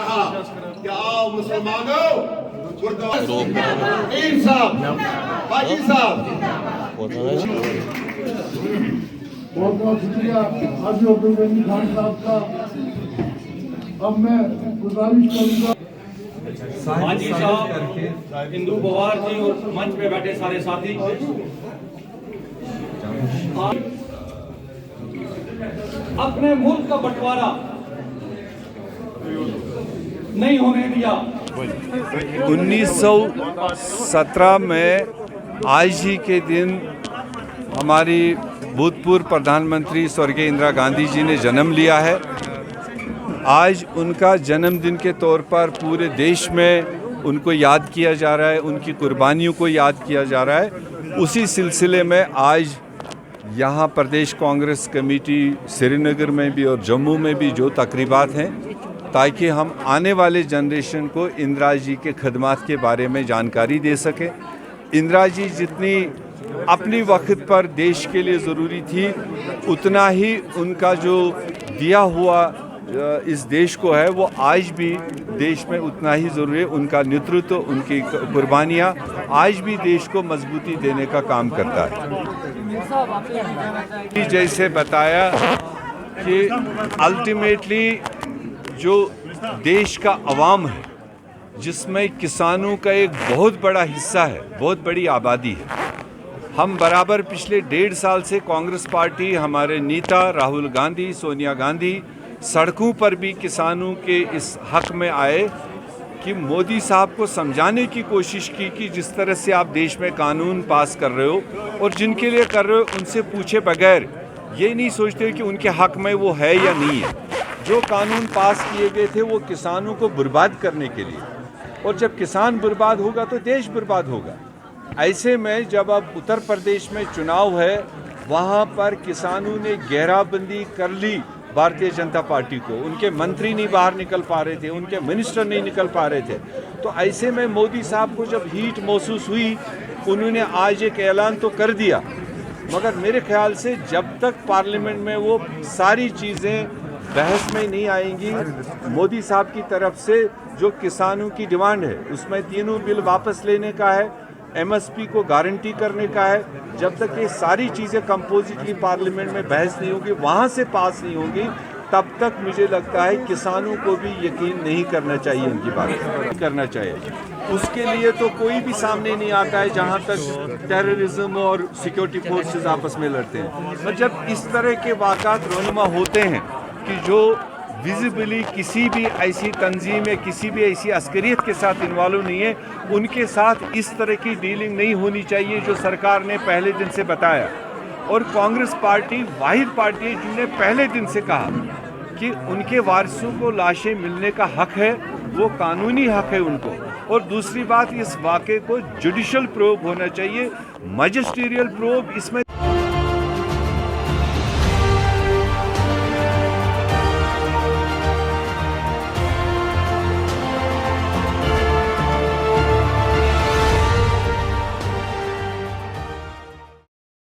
कहा कि आओ मुसलमानों, मीर साहब, बाजी साहब, बहुत बहुत शुक्रिया हाजी अब्दुल खान साहब का। अब मैं गुजारिश करूंगा हाजी साहब, हिंदू बवार जी और मंच पे बैठे सारे साथी, अपने मुल्क का बंटवारा नहीं होने दिया। 1917 में आज ही के दिन हमारी भूतपूर्व प्रधानमंत्री स्वर्गीय इंदिरा गांधी जी ने जन्म लिया है। आज उनका जन्मदिन के तौर पर पूरे देश में उनको याद किया जा रहा है, उनकी कुर्बानियों को याद किया जा रहा है। उसी सिलसिले में आज यहाँ प्रदेश कांग्रेस कमेटी श्रीनगर में भी और जम्मू में भी जो तकरीबात हैं, ताकि हम आने वाले जनरेशन को इंदिरा जी के खदमात के बारे में जानकारी दे सकें। इंदिरा जी जितनी अपनी वक्त पर देश के लिए ज़रूरी थी, उतना ही उनका जो दिया हुआ इस देश को है वो आज भी देश में उतना ही ज़रूरी है। उनका नेतृत्व, उनकी कुर्बानियाँ आज भी देश को मजबूती देने का काम करता है। जैसे बताया कि अल्टीमेटली जो देश का अवाम है, जिसमें किसानों का एक बहुत बड़ा हिस्सा है, बहुत बड़ी आबादी है। हम बराबर पिछले 1.5 साल से कांग्रेस पार्टी, हमारे नेता राहुल गांधी, सोनिया गांधी सड़कों पर भी किसानों के इस हक में आए कि मोदी साहब को समझाने की कोशिश की कि जिस तरह से आप देश में कानून पास कर रहे हो और जिनके लिए कर रहे हो उनसे पूछे बगैर ये नहीं सोचते कि उनके हक में वो है या नहीं है। जो कानून पास किए गए थे वो किसानों को बर्बाद करने के लिए, और जब किसान बर्बाद होगा तो देश बर्बाद होगा। ऐसे में जब अब उत्तर प्रदेश में चुनाव है, वहाँ पर किसानों ने घेराबंदी कर ली भारतीय जनता पार्टी को। उनके मंत्री नहीं बाहर निकल पा रहे थे, उनके मिनिस्टर नहीं निकल पा रहे थे। तो ऐसे में मोदी साहब को जब हीट महसूस हुई, उन्होंने आज एक ऐलान तो कर दिया, मगर मेरे ख्याल से जब तक पार्लियामेंट में वो सारी चीज़ें बहस में नहीं आएंगी, मोदी साहब की तरफ से जो किसानों की डिमांड है उसमें तीनों बिल वापस लेने का है, एमएसपी को गारंटी करने का है, जब तक ये सारी चीज़ें कंपोजिटली पार्लियामेंट में बहस नहीं होगी, वहाँ से पास नहीं होगी, तब तक मुझे लगता है किसानों को भी यकीन नहीं करना चाहिए, इनकी बात करना चाहिए। उसके लिए तो कोई भी सामने नहीं आता है जहाँ तक टेररिज्म और सिक्योरिटी फोर्सेस आपस में लड़ते हैं। और जब इस तरह के वाक़ात रोनुमा होते हैं कि जो विजिबली किसी भी ऐसी तंजीम या किसी भी ऐसी अस्करियत के साथ इन्वॉल्व नहीं है, उनके साथ इस तरह की डीलिंग नहीं होनी चाहिए जो सरकार ने पहले दिन से बताया। और कांग्रेस पार्टी वाहिद पार्टी है जिन्होंने पहले दिन से कहा कि उनके वारिसों को लाशें मिलने का हक है, वो कानूनी हक है उनको। और दूसरी बात, इस वाक़े को जुडिशल प्रोब होना चाहिए, मजिस्ट्रियल प्रोब इसमें